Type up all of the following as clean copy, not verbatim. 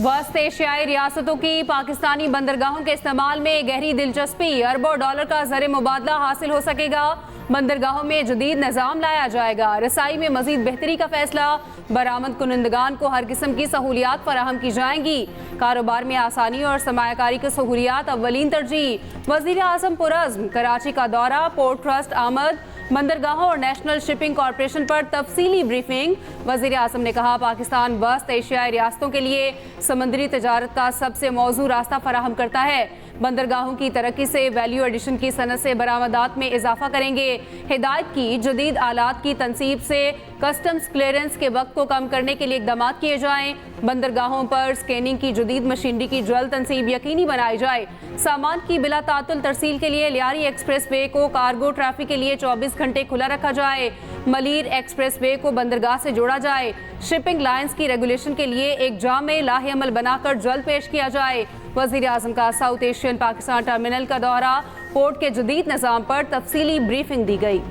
वस्त एशियाई रियासतों की पाकिस्तानी बंदरगाहों के इस्तेमाल में गहरी दिलचस्पी, अरबों डॉलर का ज़र मुबादला हासिल हो सकेगा। बंदरगाहों में जदीद निज़ाम लाया जाएगा। रसाई में मजीद बेहतरी का फैसला, बरामद कुनंदगान को हर किस्म की सहूलियात फराहम की जाएंगी। कारोबार में आसानी और सरमायाकारी की सहूलियात अव्वलीन तरजीह। वज़ीर आज़म पुरज़्म कराची का दौरा, पोर्ट ट्रस्ट आमद, बंदरगाहों और नेशनल शिपिंग कॉरपोरेशन पर तफसीली ब्रीफिंग। वज़ीर आज़म ने कहा, पाकिस्तान वस्त एशियाई रियासतों के लिए समंदरी तजारत का सबसे मौजूद रास्ता फराहम करता है। बंदरगाहों की तरक्की से वैल्यू एडिशन की सनत से बरामदात में इजाफा करेंगे। हिदायत की जदीद आलात की तनसीब से कस्टम्स क्लियरेंस के वक्त को कम करने के लिए इकदाम किए जाएं। बंदरगाहों पर स्कैनिंग की जदीद मशीनरी की जल्द तनसीब यकीनी बनाई जाए। सामान की बिला तातुल तरसील के लिए लियारी एक्सप्रेस वे को कार्गो ट्रैफिक के लिए 24 घंटे खुला रखा जाए। मलीर एक्सप्रेस वे को बंदरगाह से जोड़ा जाए। शिपिंग लाइन्स की रेगुलेशन के लिए एक जामे लाहे अमल बनाकर जल्द पेश किया जाए। वज़ीर आज़म का साउथ एशियन पाकिस्तान टर्मिनल का दौरा, पोर्ट के जदीद निज़ाम पर तफसीली ब्रीफिंग दी गई।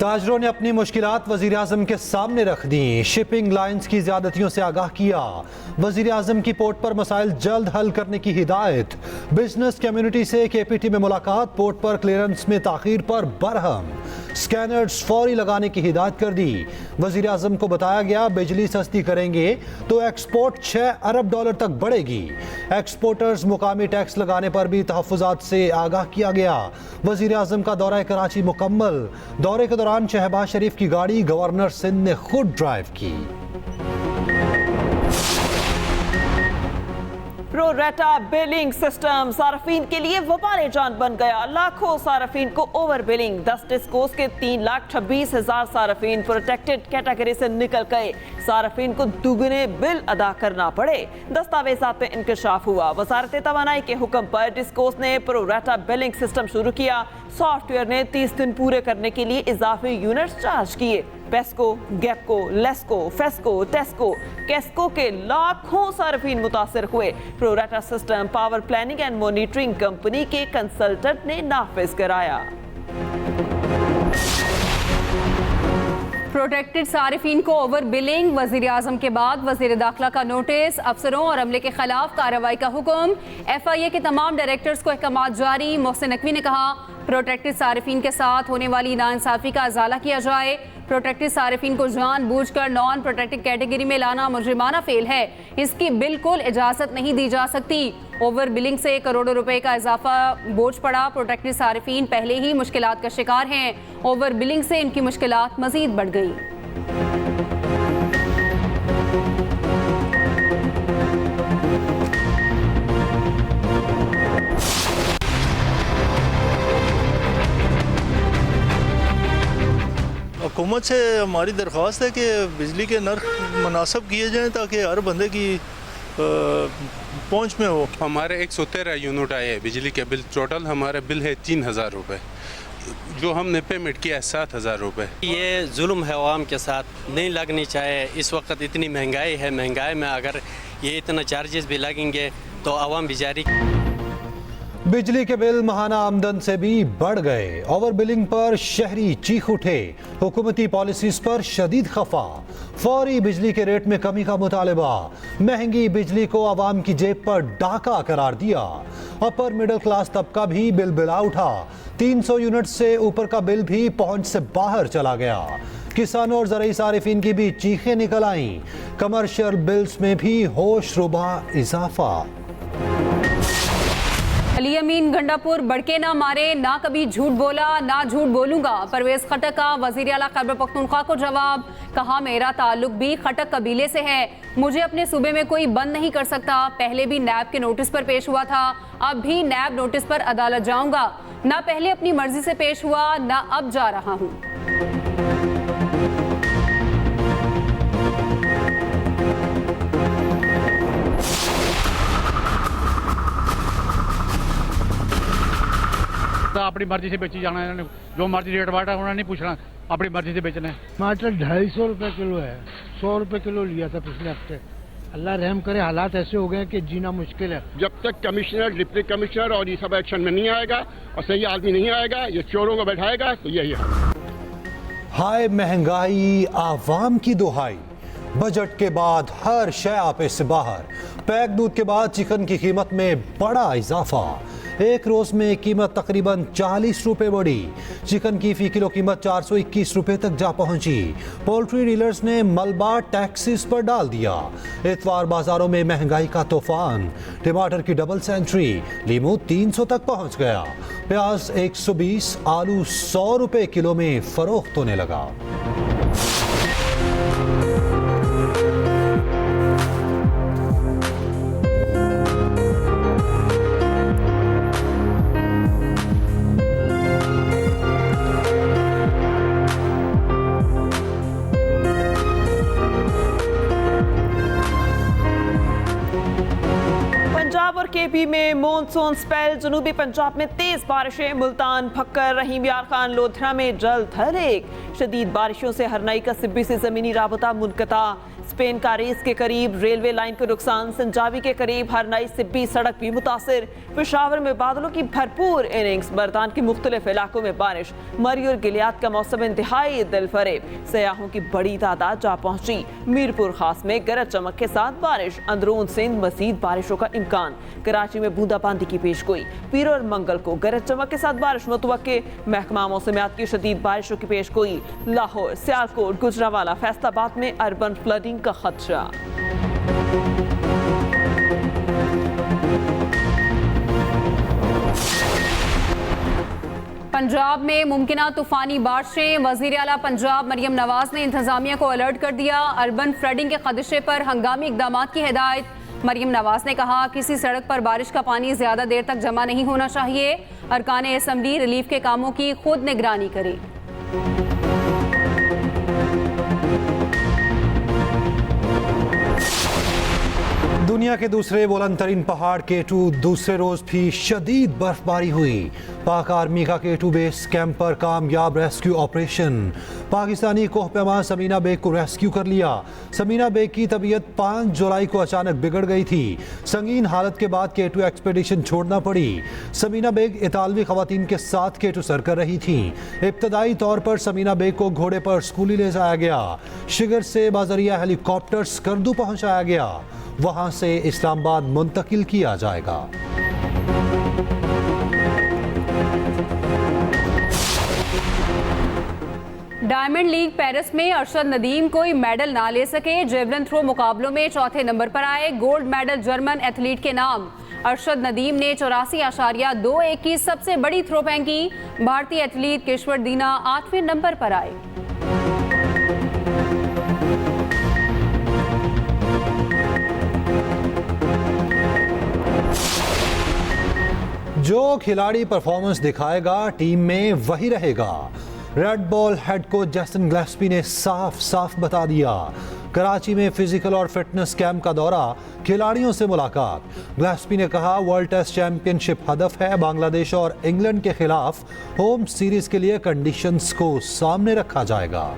ताजरों ने अपनी मुश्किलात वज़ीर आज़म के सामने रख दी। शिपिंग लाइन्स की ज़्यादतियों से आगाह किया। वज़ीर आज़म की पोर्ट पर मसाइल जल्द हल करने की हिदायत। बिजनेस कम्युनिटी से KPT में मुलाकात, पोर्ट पर क्लियरेंस में ताख़ीर पर बरहम। स्कैनर्स फौरी लगाने की हिदायत कर दी। वज़ीर आज़म को बताया गया, बिजली सस्ती करेंगे तो एक्सपोर्ट 6 अरब डॉलर तक बढ़ेगी। एक्सपोर्टर्स मुकामी टैक्स लगाने पर भी तहफ़्फ़ुज़ात से आगाह किया गया। वज़ीर आज़म का दौरा कराची मुकम्मल। दौरे के दौरान शहबाज शरीफ की गाड़ी गवर्नर सिंध ने खुद ड्राइव की। प्रो रेटा बिलिंग सिस्टम सार्फिन के लिए वबाल जान बन गया। लाखों सार्फिन को ओवर बिलिंग। 10 डिस्कोस के 3,26,000 सार्फिन प्रोटेक्टेड कैटेगरी से निकल गए। सार्फिन को दुगने बिल अदा करना पड़े। दस्तावेजात में इंकशाफ हुआ। वजारत तवानाई के हुक्म पर डिस्कोस ने प्रो रेटा बिलिंग सिस्टम शुरू किया। सॉफ्टवेयर ने 30 दिन पूरे करने के लिए इजाफी यूनिट्स चार्ज किए। पेस्को, गैपको, लेस्को, फेस्को, टेस्को, केस्को के लाखों सार्फिन मुतासिर हुए। प्रो रेटा system power planning and monitoring company के कंसल्टेंट ने नाफिज कराया। प्रोटेक्टेड सारिफीन को ओवर बिलिंग। वज़ीर आज़म के बाद वज़ीर दाखिला का नोटिस, अफसरों और अमले के खिलाफ कार्रवाई का हुक्म। FIA के तमाम डायरेक्टर्स को अहकामात जारी। मोहसिन नकवी ने कहा, प्रोटेक्टेड सारिफीन के साथ होने वाली नाइंसाफ़ी का अजाला किया जाए। प्रोटेक्टेड सारिफीन को जानबूझकर नॉन प्रोटेक्टेड कैटेगरी में लाना मुजरिमाना फेल है। इसकी बिल्कुल इजाज़त नहीं दी जा सकती। ओवर बिलिंग से करोड़ों रुपए का इजाफा बोझ पड़ा। प्रोटेक्टेड सारिफीन पहले ही मुश्किलात का शिकार हैं। ओवर बिलिंग से इनकी मुश्किलात मजीद बढ़ गई। हुकूमत से हमारी दरख्वास्त है कि बिजली के नर्ख मुनासिब किए जाएँ ताकि हर बंदे की पहुँच में हो। हमारे 113 यूनिट आए हैं बिजली के बिल। टोटल हमारा बिल है 3,000 रुपये, जो हमने पेमेंट किया है 7,000 रुपये। ये जुल्म है, आवाम के साथ नहीं लगनी चाहिए। इस वक्त इतनी महंगाई है, महंगाई में अगर ये इतना चार्जेस भी लगेंगे तो आवाम बेचारी। बिजली के बिल महाना आमदन से भी बढ़ गए। ओवर बिलिंग पर शहरी चीख उठे। हुकूमती पॉलिसीज पर शदीद खफा। फौरी बिजली के रेट में कमी का मुतालबा। महंगी बिजली को आवाम की जेब पर डाका करार दिया। अपर मिडिल क्लास तबका भी बिल बिला उठा। 300 यूनिट से ऊपर का बिल भी पहुंच से बाहर चला गया। किसानों और ज़राई सारिफिन की भी चीखें निकल आईं। कमर्शियल बिल्स में भी होश रुबा इजाफा। अली अमीन गंडापुर, बड़के ना मारे, ना कभी झूठ बोला ना झूठ बोलूंगा। परवेज खटक का वज़ीर आला खैबर पख्तूनख्वा को जवाब। कहा, मेरा ताल्लुक भी खटक कबीले से है। मुझे अपने सूबे में कोई बंद नहीं कर सकता। पहले भी नैब के नोटिस पर पेश हुआ था, अब भी नैब नोटिस पर अदालत जाऊंगा। ना पहले अपनी मर्जी से पेश हुआ, ना अब जा रहा हूँ। अपनी मर्जी से बेची जाना है, जो मर्जी रेट बांटा उन्होंने नहीं पूछना, अपनी मर्जी से बेचना है। टमाटर 250 रुपये किलो है, 100 रुपये किलो लिया था पिछले हफ्ते। अल्लाह रहम करे, हालात ऐसे हो गए हैं कि जीना मुश्किल है। जब तक कमिश्नर, डिप्टी कमिश्नर और ये सब एक्शन में नहीं आएगा और सही आदमी नहीं आएगा, ये चोरों को बैठाएगा, तो यही है। हाय महंगाई, आवाम की दुहाई, बजट के बाद हर शय आपे से बाहर, पैक दूध के बाद चिकन की कीमत में बड़ा इजाफा, एक रोज में कीमत तकरीबन 40 रुपए बढ़ी, चिकन की फी किलो कीमत 421 रुपए तक जा पहुंची, पोल्ट्री डीलर्स ने मलबा टैक्सेस पर डाल दिया, इतवार बाजारों में महंगाई का तूफान, टमाटर की डबल सेंचुरी, लीमू 300 तक पहुंच गया, प्याज 120, आलू 100 रुपए किलो में फरोख्त होने लगा। केपी में मॉनसून स्पेल, जनूबी पंजाब में तेज बारिशें, मुल्तान, फक्कर, रहीम यार खान, लोधरा में जल्द हर एक, शदीद बारिशों से हरनाई का सिब्बी से जमीनी राबता मुनक़ता, स्पेन का रेस के करीब रेलवे लाइन को नुकसान, संजावी के करीब हरनाई सिब्बी सड़क भी मुतासिर, पेशावर में बादलों की भरपूर इनिंग्स, बर्दान के मुख्तलिफ इलाकों में बारिश, मरी और गिलियात का मौसम इंतहाई दिलफरेब, सयाहों की बड़ी तादाद जा पहुंची, मीरपुर खास में गरज चमक के साथ बारिश, अंदरून सिंध मजीद बारिशों का इम्कान, कराची में बूंदाबांदी की पेशगोई, पीर और मंगल को गरज चमक के साथ बारिश मुतवक्के, महकमा मौसमियात की शदीद बारिशों की पेशगोई, लाहौर, सियालकोट, गुजरावाला, फैसलाबाद में अर्बन फ्लडिंग का खदशा। पंजाब में मुमकिना तूफानी बारिशें, वजीर आला पंजाब मरियम नवाज ने इंतजामिया को अलर्ट कर दिया, अर्बन फ्लडिंग के खदशे पर हंगामी इकदाम की हिदायत। मरियम नवाज ने कहा, किसी सड़क पर बारिश का पानी ज्यादा देर तक जमा नहीं होना चाहिए, अरकान असम्बली रिलीफ के कामों की खुद निगरानी करें। दुनिया के दूसरे बुलंद तरीन पहाड़ K2 दूसरे रोज भी शदीद बर्फबारी हुई, पाक आर्मी का K2 बेस कैंप पर कामयाब रेस्क्यू ऑपरेशन, पाकिस्तानी कोहपेमा समीना बेग को रेस्क्यू कर लिया। समीना बेग की तबीयत 5 जुलाई को अचानक बिगड़ गई थी, संगीन हालत के बाद K2 एक्सपेडिशन छोड़ना पड़ी। समीना बेग इतालवी खवातीन के साथ K2 सर कर रही थी। इब्तदाई तौर पर समीना बेग को घोड़े पर स्कूली ले जाया गया, शिगर से बाजरिया हेलीकॉप्टर स्कर्दू पहुंचाया गया, वहां से इस्लामाबाद मुंतकिल किया जाएगा। डायमंड लीग पेरिस में अरशद नदीम कोई मेडल ना ले सके, जेवलिन थ्रो मुकाबलों में चौथे नंबर पर आए, गोल्ड मेडल जर्मन एथलीट के नाम। अरशद नदीम ने 84.21 की सबसे बड़ी थ्रो फेंकी, भारतीय एथलीट केशवर दीना 8वें नंबर पर आए। जो खिलाड़ी परफॉर्मेंस दिखाएगा टीम में वही रहेगा, रेड बॉल हेड कोच जैसन ग्लेस्पी ने साफ साफ बता दिया। कराची में फिजिकल और फिटनेस कैंप का दौरा, खिलाड़ियों से मुलाकात, ग्लेस्पी ने कहा वर्ल्ड टेस्ट चैंपियनशिप हदफ है, बांग्लादेश और इंग्लैंड के खिलाफ होम सीरीज के लिए कंडीशंस को सामने रखा जाएगा।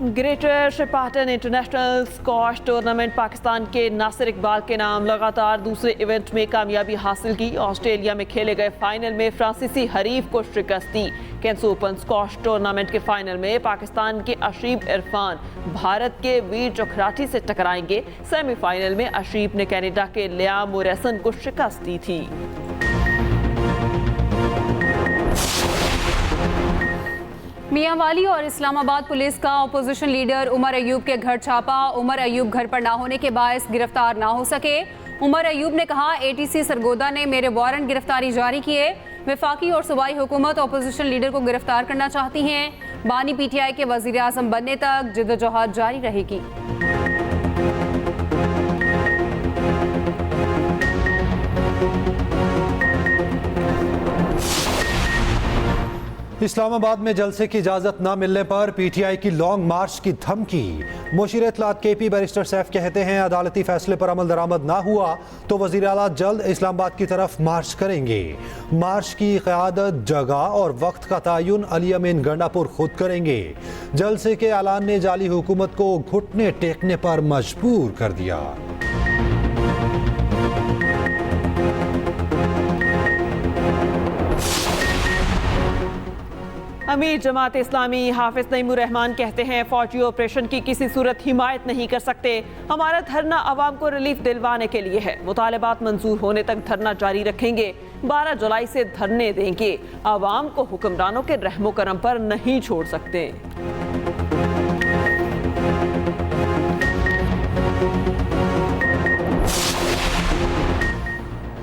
Greater Shepparton international squash tournament Pakistan के नासिर इकबाल के नाम, लगातार दूसरे इवेंट में कामयाबी हासिल की। ऑस्ट्रेलिया में खेले गए फाइनल में फ्रांसीसी हरीफ को शिकस्त दी। कैंस ओपन स्क्वॉश टूर्नामेंट के फाइनल में पाकिस्तान के अशीफ इरफान भारत के वीर चोखराठी से टकराएंगे। सेमीफाइनल में अशीफ ने कनाडा के लियाम मोरेसन को शिकस्त दी थी। मियांवाली और इस्लामाबाद पुलिस का अपोजिशन लीडर उमर अयूब के घर छापा, उमर अयूब घर पर ना होने के बायस गिरफ्तार ना हो सके। उमर अयूब ने कहा, ATC सरगोदा ने मेरे वारंट गिरफ्तारी जारी किए, वफाकी और सूबाई हुकूमत अपोजिशन लीडर को गिरफ्तार करना चाहती हैं, बानी PTI के वजीर आज़म बनने तक जिद्दोजहद जारी रहेगी। इस्लामाबाद में जलसे की इजाजत न मिलने पर पीटीआई की लॉन्ग मार्च की धमकी। मुशीर इत्तलात केपी बैरिस्टर सैफ कहते हैं अदालती फैसले पर अमल दरामद ना हुआ तो वजीर आला जल्द इस्लामाबाद की तरफ मार्च करेंगे। मार्च की क़यादत, जगह और वक्त का तयन अली अमीन गंडापुर खुद करेंगे। जलसे के ऐलान ने जाली हुकूमत को घुटने टेकने पर मजबूर कर दिया। अमीर जमात इस्लामी हाफिज नईमुर रहमान कहते हैं फौजी ऑपरेशन की किसी सूरत हिमायत नहीं कर सकते। हमारा धरना आवाम को रिलीफ दिलवाने के लिए है। मुतालबात मंजूर होने तक धरना जारी रखेंगे। 12 जुलाई से धरने देंगे। आवाम को हुक्मरानों के रहमो करम पर नहीं छोड़ सकते।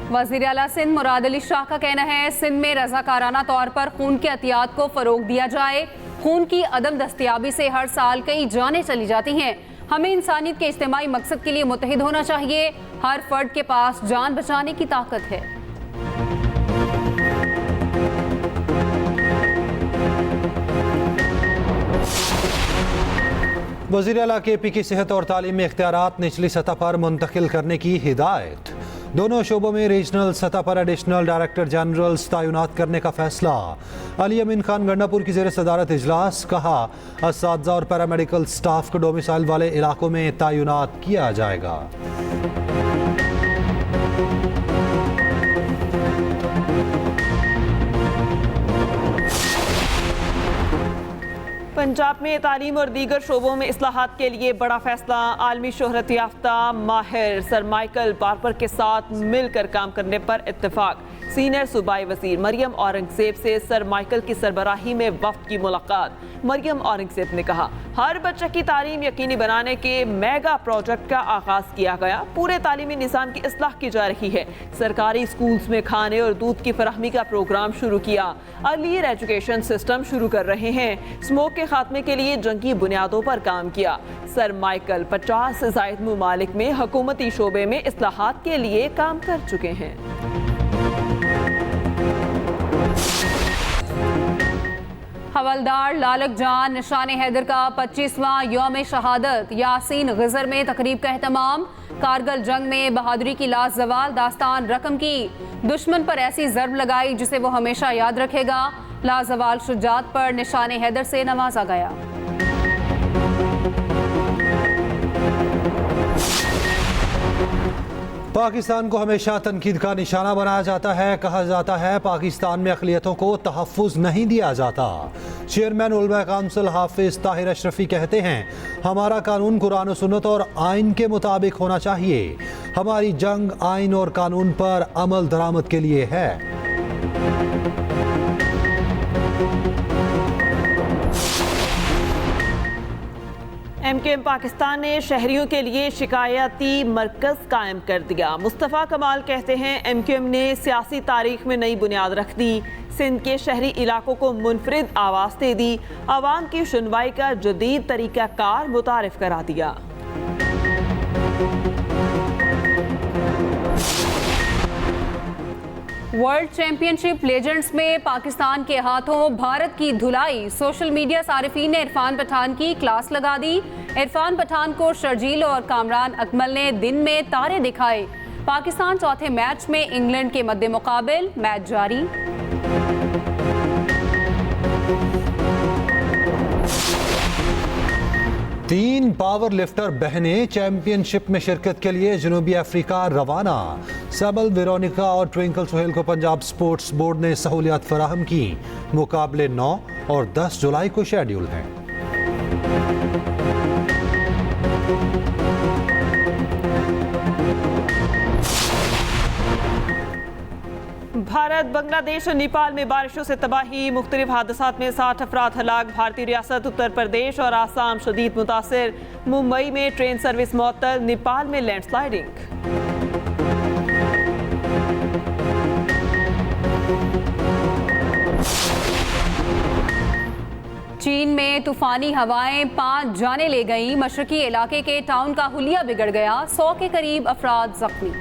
वज़ीर आला सिंध मुराद अली शाह का कहना है सिंध में रज़ाकाराना तौर पर खून के अतियात को फ़रोग दिया जाए। खून की अदम दस्तयाबी से हर साल कई जानें चली जाती हैं। हमें इंसानियत के इज्तिमाई मकसद के लिए मुत्तहिद होना चाहिए। हर फर्द के पास जान बचाने की ताकत है। वज़ीर आला केपी की सेहत और तालीमी इख्तियारात निचली सतह पर मुंतकिल करने की हिदायत। दोनों शोबों में रीजनल सतह पर एडिशनल डायरेक्टर जनरल्स तैनात करने का फैसला। अली अमीन खान गंडापुर की ज़ेर सदारत इजलास। कहा असातिज़ा और पैरामेडिकल स्टाफ को डोमिसाइल वाले इलाकों में तैनात किया जाएगा। पंजाब में तालीम और दीगर शोबों में इस्लाहात के लिए बड़ा फैसला। आलमी शोहरत याफ्ता माहिर सर माइकल बार्बर के साथ मिलकर काम करने पर इत्तेफाक। सीनियर सूबाई वजीर मरियम औरंगजेब से सर माइकल की सरबराही में वफ्द की मुलाकात। मरियम औरंगजेब ने कहा हर बच्चे की तालीम यकीनी बनाने के मेगा प्रोजेक्ट का आगाज किया गया। पूरे तालीमी निज़ाम की इस्लाह की जा रही है। सरकारी स्कूल्स में खाने और दूध की फराहमी का प्रोग्राम शुरू किया। अर्लियर एजुकेशन सिस्टम शुरू कर रहे हैं। स्मोक के खात्मे के लिए जंगी बुनियादों पर काम किया। सर माइकल 50 से ज़ायद मुमालिक में हुकूमती शोबे में इस्लाहात के लिए काम कर चुके हैं। हवलदार लालक जान निशान हैदर का 25वां यौम शहादत। यासीन ग़ज़र में तकरीब का एहतमाम। कारगिल जंग में बहादुरी की लाजवाल दास्तान रकम की। दुश्मन पर ऐसी ज़र्ब लगाई जिसे वो हमेशा याद रखेगा। लाजवाल शुजात पर निशान हैदर से नवाजा गया। पाकिस्तान को हमेशा तनकीद का निशाना बनाया जाता है। कहा जाता है पाकिस्तान में अक़लियतों को तहफ़्फ़ुज़ नहीं दिया जाता। चेयरमैन उलमा काउंसिल हाफिज ताहिर अशरफी कहते हैं हमारा कानून कुरान और सुन्नत और आइन के मुताबिक होना चाहिए। हमारी जंग आइन और कानून पर अमल दरामद के लिए है। MKM पाकिस्तान ने शहरियों के लिए शिकायती मरकज़ कायम कर दिया। मुस्तफ़ा कमाल कहते हैं MKM ने सियासी तारीख में नई बुनियाद रख दी। सिंध के शहरी इलाकों को मुनफरिद आवाज़ दे दी। आवाम की सुनवाई का जदीद तरीक़ाकार मुतारिफ करा दिया। वर्ल्ड चैंपियनशिप लेजेंड्स में पाकिस्तान के हाथों भारत की धुलाई। सोशल मीडिया सारिफीन ने इरफान पठान की क्लास लगा दी। इरफान पठान को शर्जील और कामरान अकमल ने दिन में तारे दिखाए। पाकिस्तान चौथे मैच में इंग्लैंड के मद्दे मुकाबिल। मैच जारी। तीन पावर लिफ्टर बहनें चैंपियनशिप में शिरकत के लिए जनूबी अफ्रीका रवाना। सबल, वेरोनिका और ट्विंकल सुहेल को पंजाब स्पोर्ट्स बोर्ड ने सहूलियात फराहम की। मुकाबले 9 और 10 जुलाई को शेड्यूल हैं। भारत, बांग्लादेश और नेपाल में बारिशों से तबाही। मुख्तलिफ हादसात में 60 अफराद हलाक। भारतीय रियासत उत्तर प्रदेश और आसाम शदीद मुतासिर। मुंबई में ट्रेन सर्विस मुअत्तल। नेपाल में लैंडस्लाइडिंग। चीन में तूफानी हवाएं 5 जानें ले गईं। मशरकी इलाके के टाउन का हुलिया बिगड़ गया। 100 के करीब अफराद जख्मी।